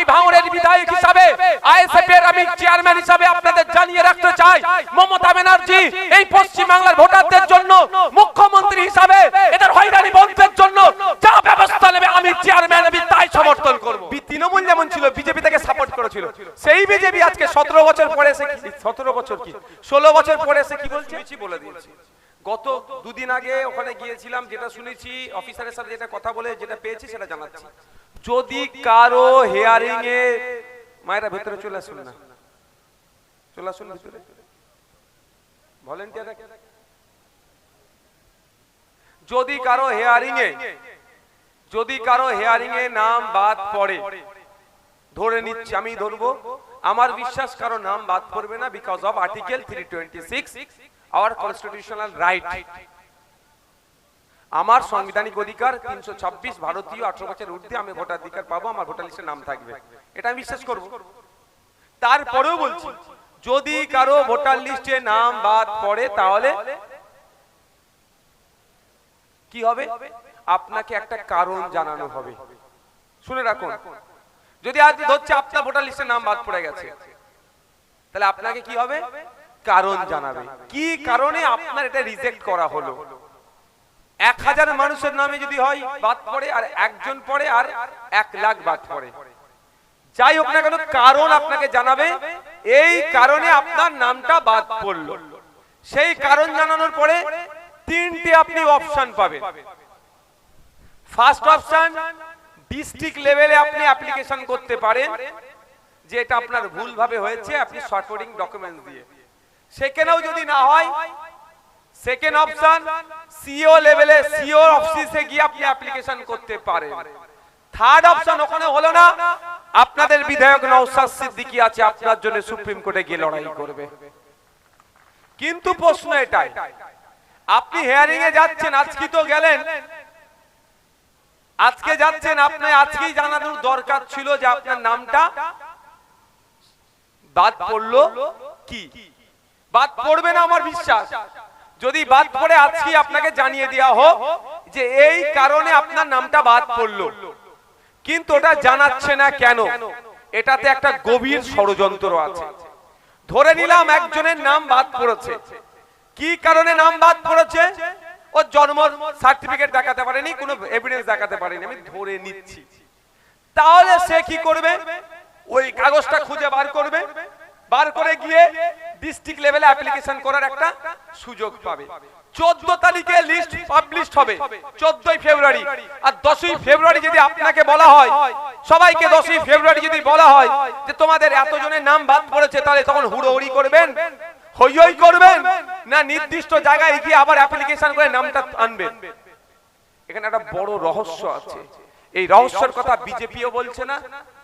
আমি ভাঙড়ের বিধায়ক হিসাবে আইএসএফ এর আমি চেয়ারম্যান হিসাবে আপনাদের জানিয়ে রাখতে চাই, মমতা ব্যানার্জি এই পশ্চিম বাংলার ভোটারদের জন্য মুখ্যমন্ত্রী হিসাবে এদের হয়রানি বন্ধের জন্য যা ব্যবস্থা নেবে আমি চেয়ারম্যান আমি তাই সমর্থন করব। তৃণমূল যেমন ছিল বিজেপি থেকে সাপোর্ট করেছিল, সেই বিজেপি আজকে 17 বছর পরে এসে 17 বছর কি 16 বছর পরে এসে কি বলছে বলে দিয়েছি। গত দুদিন আগে ওখানে গিয়েছিলাম, যেটা শুনেছি অফিসারের সাথে যেটা কথা বলে যেটা পেয়েছি সেটা জানাচ্ছি। যদি কারো হিয়ারিং এ মায়েরা ভেতরে চলে আসুন না, চলে আসুন ভিতরে ভলেন্টিয়ার। যদি কারো হিয়ারিং এ নাম বাদ পড়ে, ধরে নিচ্ছি আমি ধরবো, আমার বিশ্বাস কারো নাম বাদ পড়বে না, because of article 326 our constitutional right. আমার সাংবিধানিক অধিকার 326, ভারতীয় 18 বছরের ঊর্ধ্বে আমি ভোটাধিকার পাবো, আমার ভোটার লিস্টে নাম থাকবে, এটা আমি বিশ্বাস করব। তারপরেও বলছি যদি কারো ভোটার লিস্টে নাম বাদ পড়ে তাহলে কি হবে, আপনাকে একটা কারণ জানানো হবে। শুনে রাখুন, যদি আজ ধরছে আপনার ভোটার লিস্টে নাম বাদ পড়ে গেছে, তাহলে আপনাকে কি হবে, কারণ জানাবে কি কারণে আপনার এটা রিজেক্ট করা হলো। 1000 মানুষের নামে যদি হয় বাদ পড়ে, আর একজন পড়ে, আর 1 লাখ বাদ পড়ে, যাই হোক না কেন কারণ আপনাকে জানাবে, এই কারণে আপনার নামটা বাদ পড়লো। সেই কারণ জানানোর পরে 3টে আপনি অপশন পাবেন। ফার্স্ট অপশন, ডিস্ট্রিক্ট লেভেলে আপনি অ্যাপ্লিকেশন করতে পারেন যে এটা আপনার ভুল ভাবে হয়েছে, আপনি সাপোর্টিং ডকুমেন্টস দিয়ে। সেখানেও যদি না হয়, সেকেন্ড অপশন সিও লেভেলে, সিও অফিসে গিয়ে আপনি অ্যাপ্লিকেশন করতে পারেন। থার্ড অপশন ওখানে হলো না, আপনাদের বিধায়ক নওশাদ সিদ্দিকী আছে, আপনার জন্য সুপ্রিম কোর্টে গিয়ে লড়াই করবে। কিন্তু প্রশ্ন এটাই, আপনি হিয়ারিং এ যাচ্ছেন, আজকে তো গেলেন, আজকে যাচ্ছেন, আপনি আজকেই জানানোর দরকার ছিল যে আপনার নামটা বাদ পড়লো কি, বাদ পড়বে না আমার বিশ্বাস। যদি বাদ পড়ে আজকে আপনাকে জানিয়ে দেওয়া হোক যে এই কারণে আপনার নামটা বাদ পড়লো, কিন্তু ওটা জানাচ্ছে না কেন, এটাতে একটা গভীর ষড়যন্ত্র আছে। ধরে নিলাম একজনের নাম বাদ পড়েছে, কি কারণে নাম বাদ পড়েছে, ও জন্ম সার্টিফিকেট দেখাতে পারেনি, কোনো এভিডেন্স দেখাতে পারেনি, আমি ধরে নিচ্ছি। তাহলে সে কি করবে, ওই কাগজটা খুঁজে বার করবে, বার করে গিয়ে ডিস্ট্রিক্ট লেভেলে অ্যাপ্লিকেশন করার একটা সুযোগ পাবে। 14 তারিখে লিস্ট পাবলিশ হবে, 14ই ফেব্রুয়ারি। আর 10ই ফেব্রুয়ারি যদি আপনাকে বলা হয়, সবাইকে 10ই ফেব্রুয়ারি যদি বলা হয় যে তোমাদের এতজনের নাম বাদ পড়েছে, তাহলে তখন হুড়োহুড়ি করবেন, হই হই করবেন, না নির্দিষ্ট জায়গায় গিয়ে আবার অ্যাপ্লিকেশন করে নামটা আনবেন? এখানে একটা বড় রহস্য আছে। এই রহস্যের কথা বিজেপিও বলছে না,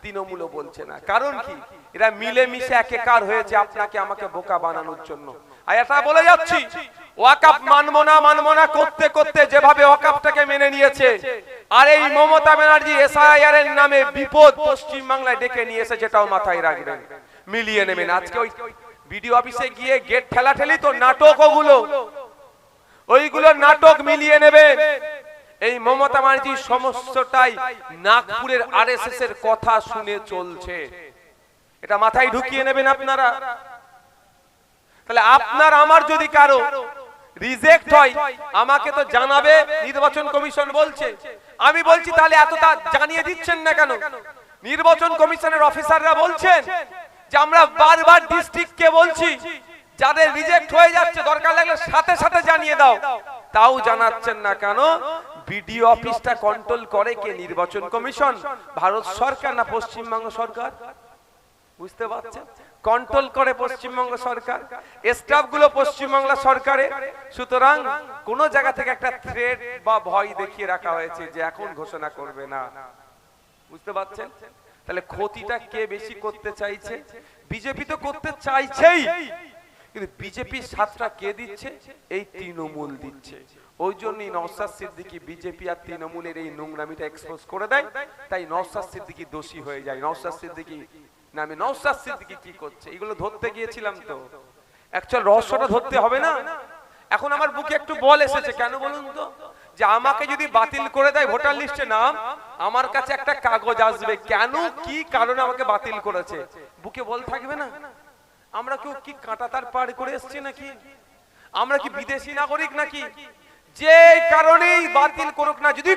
তৃণমূলও বলছে না। কারণ কি, এরা মিলে মিশে একাকার হয়েছে আপনাকে আমাকে বোকা বানানোর জন্য। আর এটা বলে যাচ্ছি, ওয়াকফ মানবো না করতে করতে যেভাবে ওয়াকফটাকে মেনে নিয়েছে, আর এই মমতা ব্যানার্জি এসআইআর এর নামে বিপদ পশ্চিম বাংলায় ডেকে নিয়ে এসে, যেটাও মাথায় রাখবেন, মিলিয়ে নেবেন। আজকে ওই বিডিও অফিসে গিয়ে গেট ঠেলাঠেলি তো নাটক, ওইগুলো নাটক মিলিয়ে নেবে। এই মমতা ব্যানার্জি সমস্তটাই নাগপুরের আরএসএস এর কথা শুনে চলছে, এটা মাথায় ঢুকিয়ে নেবেন আপনারা। তাহলে আপনার আমার যদি কারো রিজেক্ট হয়, আমাকে তো জানাবে, নির্বাচন কমিশন বলছে। আমি বলছি তাহলে এতটা জানিয়ে দিচ্ছেন না কেন? নির্বাচন কমিশনের অফিসাররা বলছেন যে আমরা বারবার ডিস্ট্রিক্টকে বলছি যাদের রিজেক্ট হয়ে যাচ্ছে দরকার লাগলে সাথে সাথে জানিয়ে দাও, তাও জানাচ্ছেন না কেন? বিডিও অফিসটা কন্ট্রোল করে কে? নির্বাচন কমিশন, ভারত সরকার না পশ্চিমবঙ্গ সরকার? বুঝতে পারছেন? কন্ট্রোল করে পশ্চিমবঙ্গ সরকার, স্টাফ গুলো পশ্চিমবঙ্গ সরকারের। সুতরাং কোন জায়গা থেকে একটা থ্রেট বা ভয় দেখিয়ে রাখা হয়েছে যে এখন ঘোষণা করবে না। বুঝতে পারছেন? তাহলে ক্ষতিটা কে বেশি করতে চাইছে? বিজেপি তো করতে চাইছেই, কিন্তু বিজেপির সাথটা কে দিচ্ছে? এই তৃণমূল দিচ্ছে। ওই জন্যই নওশাদ সিদ্দিকী বিজেপি আর তৃণমূলের এই নোংরামিটা এক্সপোজ করে দেয়, তাই নওশাদ সিদ্দিকী দোষী হয়ে যায়। নওশাদ সিদ্দিকী নামে নওশাদ সিদ্দিকী কি করছে এগুলো ধরতে গিয়েছিলাম, তো অ্যাকচুয়াল রহস্যটা ধরতে হবে না। এখন আমার বুকে একটু বল এসেছে, কেন বলুন তো? যে আমাকে যদি বাতিল করে দেয় ভোটার লিস্টে নাম, আমার কাছে একটা কাগজ আসবে কেন কি কারণে আমাকে বাতিল করেছে, বুকে বল থাকবে না? আমরা কেউ কি কাঁটাতার পার করে এসেছি নাকি? আমরা কি বিদেশি নাগরিক নাকি? যে কারণেই বাতিল করুক না, যদি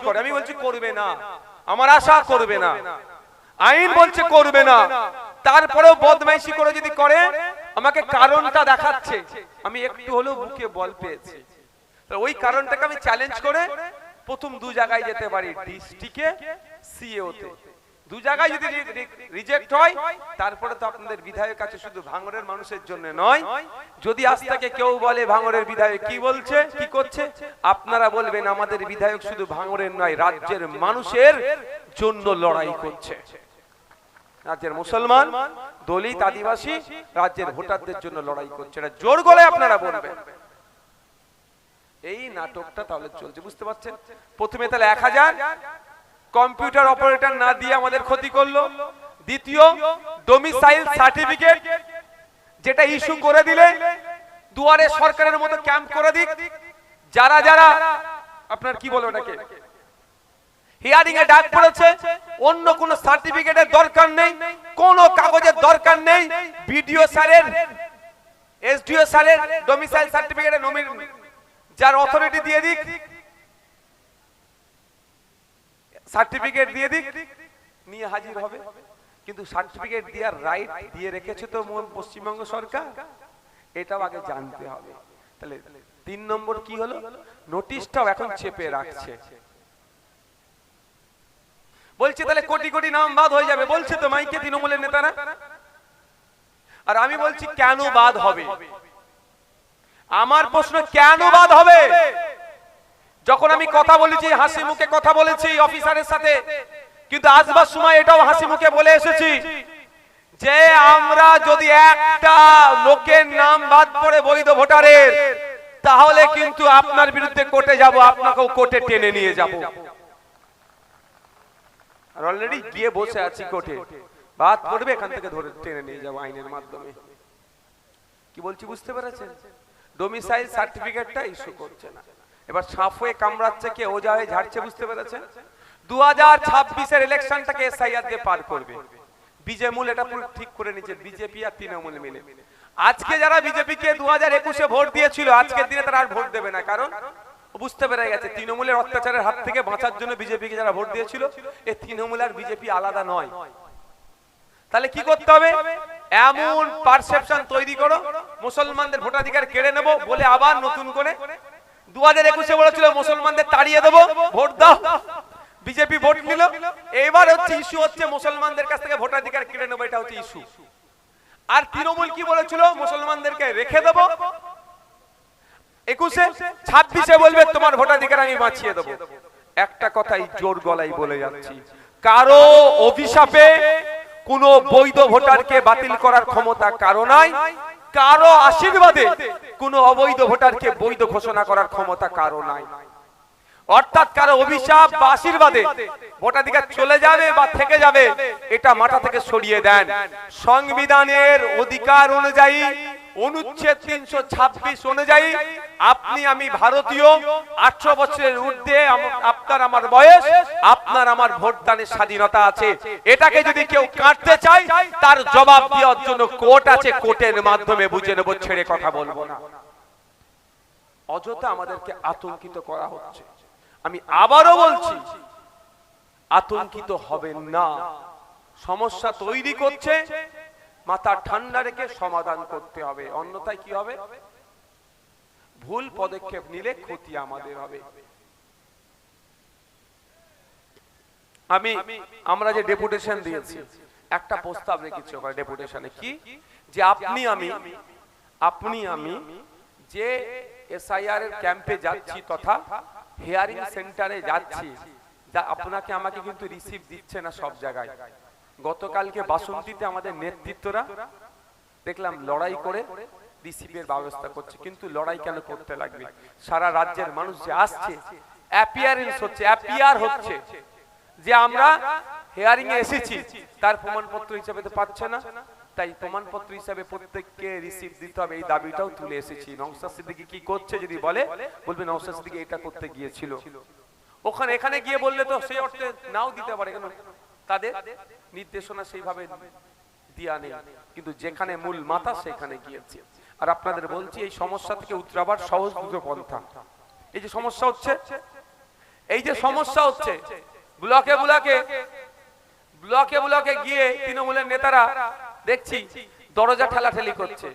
করে আমি বলছি করবে না, আমার আশা করবে না, আইন বলছে করবে না, তারপরেও বদমাইশি করে যদি করে আমাকে কারণটা দেখাচ্ছে, আমি একটু হলেও বুকে বল পেয়েছি, ওই কারণটাকে আমি চ্যালেঞ্জ করে প্রথম দু জায়গায় যেতে পারি, ডিস্ট্রিক্টে, সিএওতে। দু জায়গায় যদি রিজেক্ট হয়, তারপরে তো আপনাদের বিধায়ক আছে শুধু ভাঙড়ের মানুষের জন্য নয়। যদি আজ থেকে কেউ বলে ভাঙড়ের বিধায়ক কি বলছে কি করছে, আপনারা বলবেন আমাদের বিধায়ক শুধু ভাঙড়ের নয়, রাজ্যের মানুষের জন্য লড়াই করছে। রাজ্যের মুসলমান, দলিত, আদিবাসী, রাজ্যের ভোটারদের জন্য লড়াই করছে, এটা জোর গলায় আপনারা বলবেন। এই নাটকটা তাহলে চলছে, বুঝতে পারছেন? প্রথমে তাহলে 1000 কম্পিউটার অপারেটর না দিয়ে আমাদের ক্ষতি করলো। দ্বিতীয়, ডোমিসাইল সার্টিফিকেট যেটা ইস্যু করে দিলে দুয়ারে সরকারের মতো ক্যাম্প করে দিক, যারা যারা আপনার কি বলবো এটাকে হিয়ারিং এ ডাক পড়েছে, অন্য কোনো সার্টিফিকেটের দরকার নেই, কোনো কাগজের দরকার নেই, বিডিও স্যারের, এসডিও স্যারের ডোমিসাইল সার্টিফিকেটের যার অথরিটি দিয়ে দিক, সার্টিফিকেট দিয়ে দিক, নিয়ে হাজির হবে। কিন্তু সার্টিফিকেট দেওয়ার রাইট দিয়ে রেখেছে তো পশ্চিমবঙ্গ সরকার, এটাও আগে জানতে হবে। তাহলে 3 নম্বর কি হলো, নোটিশটাও এখন চেপে রাখছে, বলছে তাহলে কোটি কোটি নাম বাদ হয়ে যাবে, বলছে তো মাইকে তৃণমূলের নেতারা। আর আমি বলছি কেন বাদ হবে? আমার প্রশ্ন, কেন বাদ হবে? যখন আমি কথা বলেছি, হাসি মুখে কথা বলেছি অফিসারের সাথে, কিন্তু আসবার সময় এটাও হাসি মুখে বলে এসেছি যে আমরা যদি একটা লোকের নাম বাদ পড়ে বৈধ ভোটারের, তাহলে কিন্তু আপনার বিরুদ্ধে কোর্টে যাব, আপনাকেও কোর্টে টেনে নিয়ে যাব। আর অলরেডি গিয়ে বসে আছি কোর্টে, বাদ পড়বে এখান থেকে ধরে টেনে নিয়ে যাব আইনের মাধ্যমে। কি বলছি বুঝতে পেরেছেন? ডোমিসাইল সার্টিফিকেটটা ইস্যু করছে না, এবার সাপ হয়ে কামড়াচ্ছে কে, ওজা হয়ে ঝাড়ছে, বুঝতে পেরেছেন? 2026 এর ইলেকশনটাকে এসআইআর দিয়ে পার করবে। বিজেমূল এটা পুরো ঠিক করে নিচ্ছে, বিজেপি আর তৃণমূল মিলে। আজকে যারা বিজেপি কে 2021 এ ভোট দিয়েছিল, আজকের দিনে তারা আর ভোট দেবে না, কারণ বুঝতে পেরে গেছে তৃণমূলের অত্যাচারের হাত থেকে বাঁচার জন্য বিজেপি কে যারা ভোট দিয়েছিল, এই তৃণমূল আর বিজেপি আলাদা নয়। তাহলে কি করতে হবে? এমন পারসেপশন তৈরি করো মুসলমানদের ভোটাধিকার কেড়ে নেব বলে আবার নতুন করে 2021 এ বলেছিল মুসলমানদের তাড়িয়ে দেব, ভোট দাও, বিজেপি ভোট নিল। এবার হচ্ছে ইস্যু হচ্ছে মুসলমানদের কাছ থেকে ভোটাধিকার কেড়ে নেব, এটা হচ্ছে ইস্যু। আর তৃণমূল কি বলেছিল? মুসলমানদেরকে রেখে দেব, 21 26 বলবে তোমার ভোটাধিকার আমি বাঁচিয়ে দেব। একটা কথাই জোর গলায় বলে যাচ্ছি, কারো অভিশাপে কোন বৈধ ভোটারকে বাতিল করার ক্ষমতা কারো নাই, কারো আশীর্বাদে কোন অবৈধ ভোটারকে বৈধ ঘোষণা করার ক্ষমতা কারো নাই। অর্থাৎ কারো অভিশাপ বা আশীর্বাদে ভোটাধিকার চলে যাবে বা থেকে যাবে, এটা মাথা থেকে সরিয়ে দেন। সংবিধানের অধিকার অনুযায়ী, অনুচ্ছেদ 326 অনুযায়ী আপনি আমি ভারতীয়, 18 বছরের ঊর্ধ্বে আপনার আমার বয়স, আপনার আমার ভোটদানের স্বাধীনতা আছে। এটাকে যদি কেউ কাটতে চায়, তার জবাব দেওয়ার জন্য কোর্ট আছে, কোর্টের মাধ্যমে বুঝে নেব, ছেড়ে কথা বলবো না। অযথা আমাদেরকে আতঙ্কিত করা হচ্ছে। আমি আবারও বলছি, আতঙ্কিত হবেন না। সমস্যা তৈরি করছে, মাথা ঠান্ডা রেখে সমাধান করতে হবে, অন্যথায় কি হবে? ভুল পদক্ষেপ নিলে ক্ষতি আমাদের হবে। আমরা যে ডেপুটেশন দিয়েছি, একটা প্রস্তাব রেখেছি ওখানে ডেপুটেশনে, কি যে আপনি আমি যে এসআইআর এর ক্যাম্পে যাচ্ছি তথা হিয়ারিং সেন্টারে যাচ্ছি, যা আপনাকে আমাকে কিন্তু রিসিভ দিচ্ছে না সব জায়গায়। গতকালকে বাসন্তীতে আমাদের নেতৃত্বরা দেখলাম লড়াই করে রিসিভের ব্যবস্থা করছে, কিন্তু লড়াই কেন করতে লাগবে? সারা রাজ্যের মানুষ যে আসছে, অ্যাপিয়ারেন্স হচ্ছে, অ্যাপিয়ার হচ্ছে যে আমরা হিয়ারিং এ এসেছি, তার প্রমাণপত্র হিসেবে তো পাচ্ছে না। তাই প্রমাণপত্র হিসাবে প্রত্যেককে রিসিভ দিতে হবে, এই দাবিটাও তুলে এসেছি। নওশাদ সিদ্দিকী কি করছে যদি বলে, বলবে নওশাদ সিদ্দিকী এটা করতে গিয়েছিল। ওখানে এখানে গিয়ে বললে তো সেই অর্থে নাও দিতে পারে, কেন তাদের নির্দেশনা সেইভাবে দিয়া নেই, কিন্তু যেখানে মূল মাথা সেখানে গিয়েছে। আর আপনাদের বলছি এই সমস্যা থেকে উতরাবার সহজ দুটো পন্থা। এই যে সমস্যা হচ্ছে, এই যে সমস্যা হচ্ছে, ব্লকে ব্লকে ব্লকে ব্লকে গিয়ে তৃণমূলের নেতারা দেখছি দরজা ঠেলাঠেলি করছে।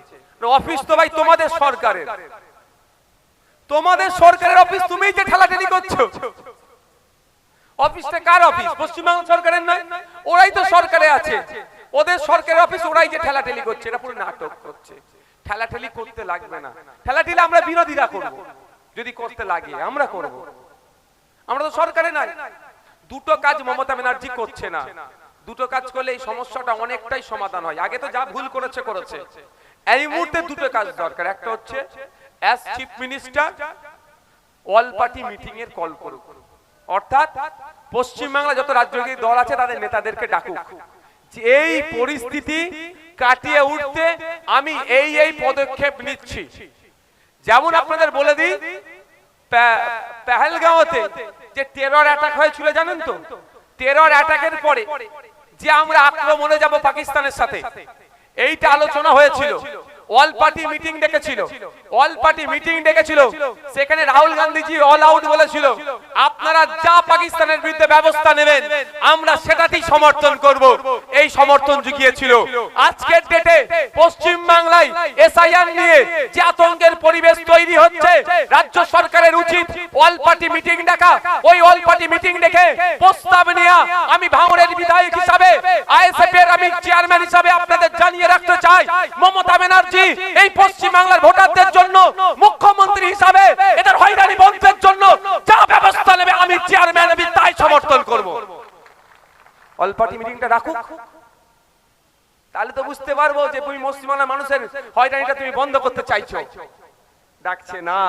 অফিস তো ভাই তোমাদের সরকারের, তোমাদের সরকারের অফিস, তুমিই যে ঠেলাঠেলি করছো। অফিসটা কার অফিস? পশ্চিমবঙ্গ সরকারের নয়, ওরাই তো সরকারে আছে, ওদের সরকারের অফিস, ওরাই যে ঠেলাঠেলি করছে। এটা পুরো নাটক করছে। ঠেলাঠেলি করতে লাগবে না, ঠেলাঠেলি আমরা বিরোধীরা করব, যদি করতে লাগে আমরা করব। আমরা তো সরকারে নাই। দুটো কাজ মমতা ব্যানার্জি করছে না, দুটো কাজ করলে এই সমস্যাটা অনেকটাই সমাধান হয়। আগে তো যা ভুল করেছে করেছে, এই মুহূর্তে দুটো কাজ দরকার। একটা হচ্ছে as chief minister all party meeting এর কল করুক, অর্থাৎ পশ্চিমবাংলা যত রাজনৈতিক দল আছে তাদের নেতাদেরকে ডাকুক, যে এই পরিস্থিতি কাটিয়ে উঠতে আমি এই এই পদক্ষেপ নিচ্ছি। যেমন আপনাদের বলে দিই, পেহেলগাঁওতে যে টেরর অ্যাটাক হয়েছিল জানেন তো, টেরর অ্যাটাকের পরে যে আমরা আক্রমণে যাব পাকিস্তানের সাথে, এইটা আলোচনা হয়েছিল। অল পার্টি মিটিং ডেকেছিল, অল পার্টি মিটিং ডেকেছিল, সেখানে রাহুল গান্ধীজি অল আউট বলেছিল, আপনারা যা পাকিস্তানের বিরুদ্ধে ব্যবস্থা নেবেন আমরা সেটাতেই সমর্থন করব। এই সমর্থন জুগিয়েছিল। আজকের ডেটে পশ্চিম বাংলায় এসআইআর নিয়ে যে আতঙ্কের পরিবেশ তৈরি হচ্ছে, রাজ্য সরকারের উচিত অল পার্টি মিটিং ডাকা। ওই অল পার্টি মিটিং ডেকে প্রস্তাব নেওয়া। আমি ভাঙড়ের বিধায়ক হিসাবে, আইএসএফ এর আমি চেয়ারম্যান হিসাবে আপনাদের জানিয়ে রাখতে চাই, মমতা ব্যানার্জি এই পশ্চিম বাংলার ভোটারদের জন্য মুখ্যমন্ত্রী হিসাবে এদের হয়রানি বন্ধের জন্য যা ব্যবস্থা নেবে আমি চেয়ারম্যান আমি তাই সমর্থন করব। অল পার্টি মিটিংটা রাখুক, তাহলে তো বুঝতে পারবো যে তুমি পশ্চিম বাংলার মানুষের হয়রানিটা তুমি বন্ধ করতে চাইছো। ডাকছে না।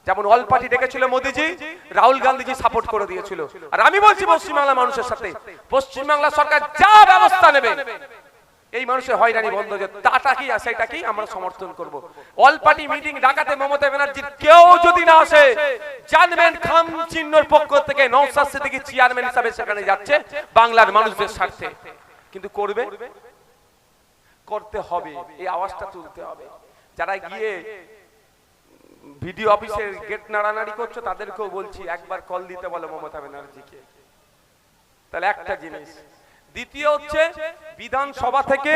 যেমন অল পার্টি ডেকেছিল মোদিজি, রাহুল গান্ধীজি সাপোর্ট করে দিয়েছিল। আর আমি বলছি পশ্চিম বাংলার মানুষের সাথে পশ্চিম বাংলা সরকার যা ব্যবস্থা নেবে এই মানুষের হয়রানি বন্ধ, যে তাটা কি আছে এটা কি আমরা সমর্থন করব। অল পার্টি মিটিং ডাকাতে মমতা ব্যানার্জি কেউ যদি না আসে, জানবেন খাম চিহ্নর পক্ষ থেকে নওশাদ সিদ্দিকী চেয়ারম্যান হিসেবে সেখানে যাচ্ছে বাংলার মানুষদের স্বার্থে। কিন্তু করবে, করতে হবে, এই আওয়াজটা তুলতে হবে। যারা গিয়ে ভিডিও অফিসের গেট নাড়ানাড়ি করছো তাদেরকেও বলছি একবার কল দিতে বলো মমতা ব্যানার্জিকে। তাহলে একটা জিনিস। দ্বিতীয় হচ্ছে বিধানসভা থেকে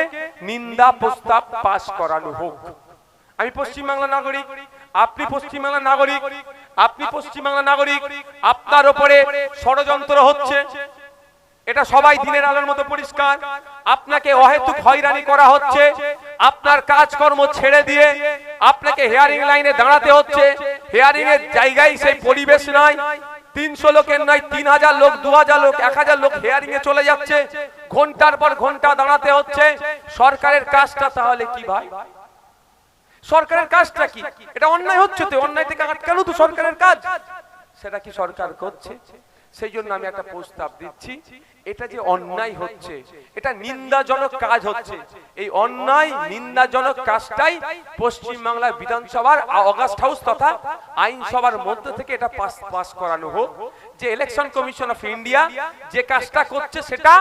নিন্দা প্রস্তাব পাস করানো হোক। আমি পশ্চিমবাংলার নাগরিক, আপনি পশ্চিমবাংলার নাগরিক, আপনি পশ্চিমবাংলার নাগরিক, আপনার উপরে ষড়যন্ত্র হচ্ছে, এটা সবাই দিনের আলোর মতো পরিষ্কার। আপনাকে অহেতুক হয়রানি করা হচ্ছে, আপনার কাজকর্ম ছেড়ে দিয়ে আপনাকে হিয়ারিং লাইনে দাঁড়াতে হচ্ছে। হিয়ারিং এর জায়গায় সেই পরিবেশ নাই। 300 লোকের নয় 3000 লোক, 2000 লোক, 1000 লোক হিয়ারিং এ চলে যাচ্ছে, ঘন্টার পর ঘন্টা দাঁড়াতে হচ্ছে। সরকারের কাজটা তাহলে কি ভাই? সরকারের কাজটা কি? এটা অন্যায় হচ্ছে তো, অন্যায় থেকে আটকানো তো সরকারের কাজ। সেটা কি সরকার করছে? সেই জন্য আমি একটা প্রস্তাব দিচ্ছি, এটা যে অন্যায় হচ্ছে, এটা নিন্দাজনক কাজ হচ্ছে, এই অন্যায় নিন্দাজনক কাজটাই পশ্চিম বাংলার বিধানসভার অগাস্ট হাউস তথা আইনসভার মধ্যে থেকে এটা পাস করানো হোক, যে ইলেকশন কমিশন অফ ইন্ডিয়া যে কাজটা করছে সেটা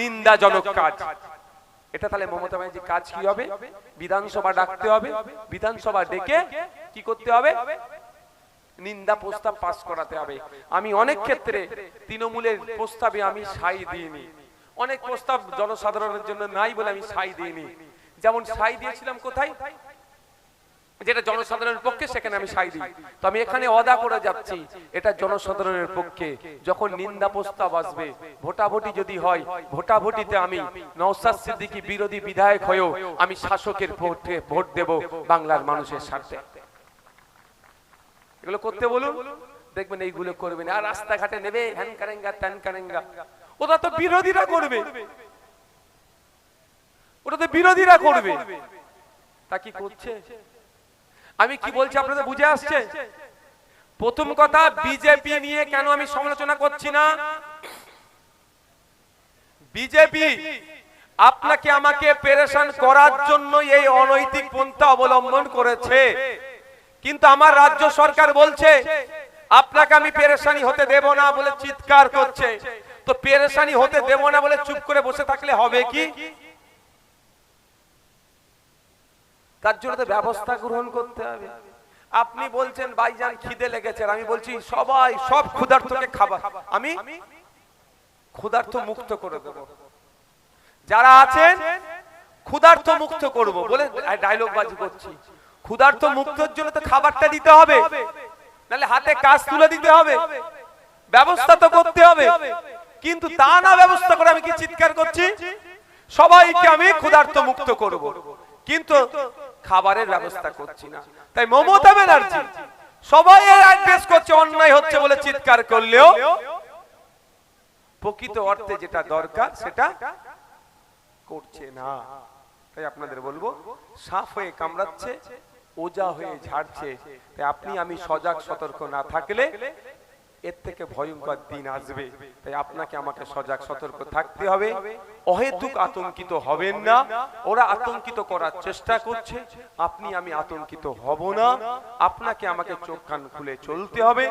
নিন্দাজনক কাজ। এটা তাহলে মমতা ব্যানার্জি কাজ কি হবে? বিধানসভা ডাকতে হবে, বিধানসভা ডেকে কি করতে হবে? নিন্দা প্রস্তাব পাস করাতে হবে। আমি অনেক ক্ষেত্রে তৃণমূলের প্রস্তাবে আমি সাই দিইনি, অনেক প্রস্তাব জনসাধারণের জন্য নাই বলে আমি সাই দিইনি। যেমন সাই দিয়েছিলাম কোথায়, যেটা জনসাধারণের পক্ষে সেখানে আমি সাই দিই। তো আমি এখানে ওয়াদা করে যাচ্ছি, এটা জনসাধারণের পক্ষে। যখন নিন্দা প্রস্তাব আসবে, ভোটাভুটি যদি হয়, ভোটাভুটিতে আমি নওশাদ সিদ্দিকী বিরোধী বিধায়ক হয়েও আমি শাসকের ভোট দেব বাংলার মানুষের স্বার্থে। এগুলো করতে বলুন, দেখবেন এইগুলো করবেন। আর রাস্তাঘাটে নেবে হ্যান কারেঙ্গা ত্যান কারেঙ্গা, ওটা তো বিরোধীরা করবে, ওটা তো বিরোধীরা করবে। তা কি করছে? আমি কি বলছি আপনাদের বুঝে আসছে? প্রথম কথা, বিজেপি নিয়ে কেন আমি সমালোচনা করছি না। বিজেপি আপনাকে আমাকে পেরেশান করার জন্য এই অনৈতিক পন্থা অবলম্বন করেছে, কিন্তু আমার রাজ্য সরকার বলছে আপনাকে আমি পেরেশানি হতে দেব না বলে চিৎকার করছে। তো পেরেশানি হতে দেব না বলে চুপ করে বসে থাকলে হবে কি? তার জন্য তো ব্যবস্থা গ্রহণ করতে হবে। আপনি বলছেন ভাইজান খিদে লেগেছে, আমি বলছি সবাই সব ক্ষুধার্তকে খাবার আমি ক্ষুধার্ত মুক্ত করে দেব, যারা আছেন ক্ষুধার্ত মুক্ত করব বলে ডায়লগ বাজি করছি। ক্ষুধার্ত মুক্তর জন্য তো খাবারটা দিতে হবে, নাহলে হাতে কাজ তুলে দিতে হবে, ব্যবস্থা তো করতে হবে। কিন্তু তা না ব্যবস্থা করে আমি কি চিৎকার করছি সবাইকে আমি ক্ষুধার্ত মুক্ত করব, কিন্তু খাবারের ব্যবস্থা করছি না। তাই মমতা ব্যানার্জি সবাই অ্যাড্রেস করছে অন্যায় হচ্ছে বলে চিৎকার করলেও প্রকৃত অর্থে যেটা দরকার সেটা করছে না। তাই আপনাদের বলবো সাপ হয়ে কামড়াচ্ছে, ওজা হয়ে ঝাড়ছে। তাই আপনি আমি সজাগ সতর্ক না থাকলে এর থেকে ভয়ঙ্কর দিন আসবে। তাই আপনাকে আমাকে সজাগ সতর্ক থাকতে হবে, অহেতুক আতঙ্কিত হবেন না। ওরা আতঙ্কিত করার চেষ্টা করছে, আপনি আমি আতঙ্কিত হব না। আপনাকে আমাকে চোখ কান খুলে চলতে হবে।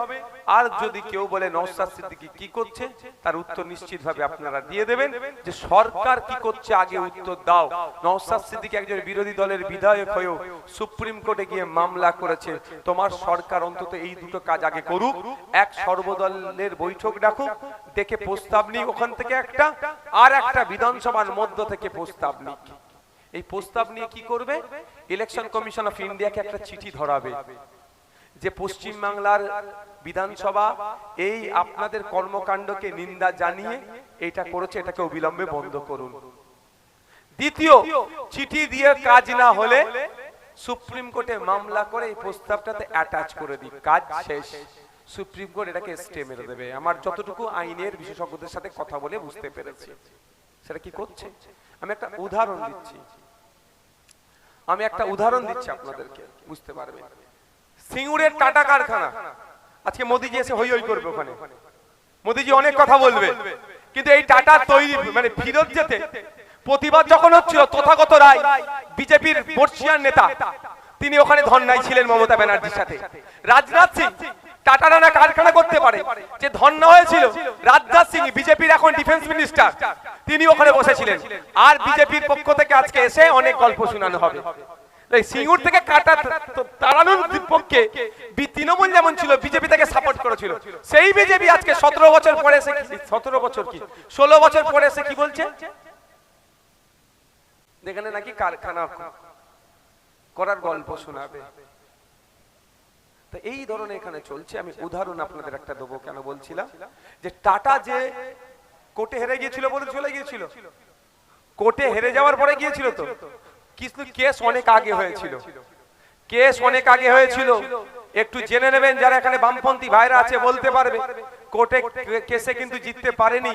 আর যদি কেউ বলে নওশাদ সিদ্দিকী কি করছে, তার উত্তর নিশ্চিতভাবে আপনারা দিয়ে দেবেন যে সরকার কি করছে আগে উত্তর দাও। নওশাদ সিদ্দিকী একজন বিরোধী দলের বিধায়ক হয়েও সুপ্রিম কোর্টে গিয়ে মামলা করেছে। তোমার সরকার অন্তত এই দুটো কাজ আগে করুক, এক সর্বদলের বৈঠক ডাকুক, দেখে প্রস্তাব নিক ওখান থেকে একটা, আর একটা বিধানসভার মধ্য থেকে প্রস্তাব নিক। এই প্রস্তাব নিয়ে কি করবে? ইলেকশন কমিশন অফ ইন্ডিয়াকে একটা চিঠি ধরাবে যে পশ্চিম বাংলার বিধানসভা এই আপনাদের কর্মকাণ্ডকে নিন্দা জানিয়ে এটা করেছে, এটাকে অবিলম্বে বন্ধ করুন। দ্বিতীয়, চিঠি দিয়ে কাজ না হলে সুপ্রিম কোর্টে মামলা করে এই প্রস্তাবটাতে অ্যাটাচ করে দিক, কাজ শেষ। সুপ্রিম কোর্ট এটাকে স্টে মেরে দেবে। আমার যতটুকু আইনের বিশেষজ্ঞদের সাথে কথা বলে বুঝতে পেরেছি সেটা কি করছে। আমি একটা উদাহরণ দিচ্ছি আপনাদেরকে বুঝতে পারবেন। সিঙ্গুরের টাটা কারখানা, আজকে মোদিজি এসে হই হই করবে ওখানে, মোদিজি অনেক কথা বলবে, কিন্তু এই টাটা তৈরি মানে ফিরত যেতে প্রতিবাদ যখন হচ্ছিল, তথাগত রায় বিজেপির বর্ষিয়ান নেতা তিনি ওখানে ধর্নায় ছিলেন মমতা ব্যানার্জির সাথে। রাজনাথ সিং টাটা নানা কারখানা করতে পারে যে ধর্না হয়েছিল, রাজনাথ সিং বিজেপির এখন ডিফেন্স মিনিস্টার, তিনি ওখানে বসেছিলেন। আর বিজেপির পক্ষ থেকে আজকে এসে অনেক গল্প শোনানো হবে। সিঙ্গুর থেকে কাটা তাড়ানোর পক্ষে তৃণমূল যেমন ছিল, বিজেপি তাকে সাপোর্ট করেছিল। সেই বিজেপি আজকে 17 বছর পরে এসে 16 বছর পরে এসে কি বলছে, এখানে নাকি কারখানা করার গল্প শোনাবে। এই ধরনের এখানে চলছে। আমি উদাহরণ আপনাদের একটা দেবো। কেন বলছিলাম যে টাটা যে কোর্টে হেরে গিয়েছিল বলে চলে গিয়েছিল, কোর্টে হেরে যাওয়ার পরে গিয়েছিল তো, কিন্তু কেস অনেক আগে হয়েছিল। একটু জেনে নেবেন, যারা এখানে বামপন্থী ভাইরা আছে বলতে পারবে। কোর্টে কেসে কিন্তু জিততে পারেনি।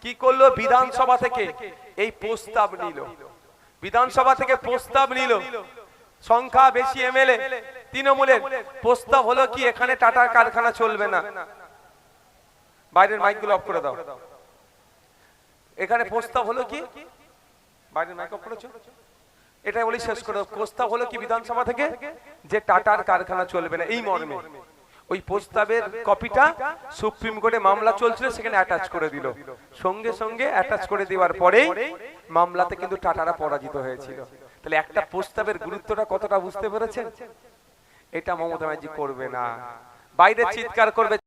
কি করলো? বিধানসভা থেকে এই প্রস্তাব নিল, সংখ্যা বেশি এমএলএ তৃণমূলের, প্রস্তাব হলো কি এখানে টাটার কারখানা চলবে না। বাইরের মাইকগুলো অফ করে দাও। এখানে প্রস্তাব হলো কি, বাইরের মাইক অফ করেছো, এটা বলি শেষ করে। প্রস্তাব হলো কি বিধানসভা থেকে যে টাটার কারখানা চলবে না, এই মর্মে। ওই প্রস্তাবের কপিটা সুপ্রিম কোর্টে মামলা চলছিল, সেখানে অ্যাটাচ করে দিল। সঙ্গে সঙ্গে অ্যাটাচ করে দেওয়ার পরেই মামলাতে কিন্তু টাটারা পরাজিত হয়েছিল। তাহলে একটা প্রস্তাবের গুরুত্বটা কতটা বুঝতে পেরেছেন? এটা মমতা ব্যানার্জি করবে না, বাইরে চিৎকার করবে।